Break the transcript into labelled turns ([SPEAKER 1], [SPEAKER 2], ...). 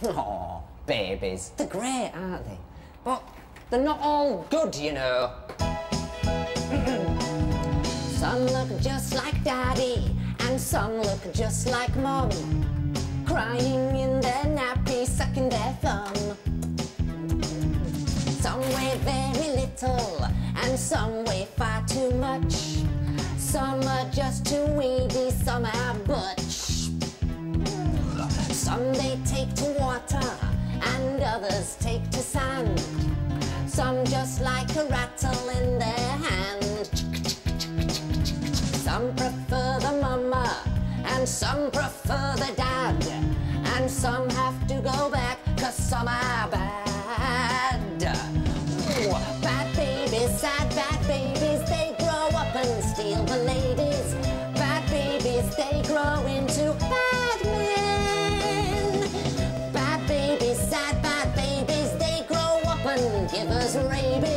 [SPEAKER 1] Oh, babies. They're great, aren't they? But they're not all good, you know. Some look just like Daddy, and some look just like Mum, crying in their nappy, sucking their thumb. Some weigh very little, and some weigh far too much. Some are just too weedy, some are butch. Some they take to water, and others take to sand. Some just like a rattle in their hand. Some prefer the mama, and some prefer the dad. And some have to go back, 'cause some are bad. Ooh, bad babies, sad bad babies, they grow up and steal the ladies. Bad babies, they grow into bad men. Bad babies, sad bad babies, they grow up and give us rabies.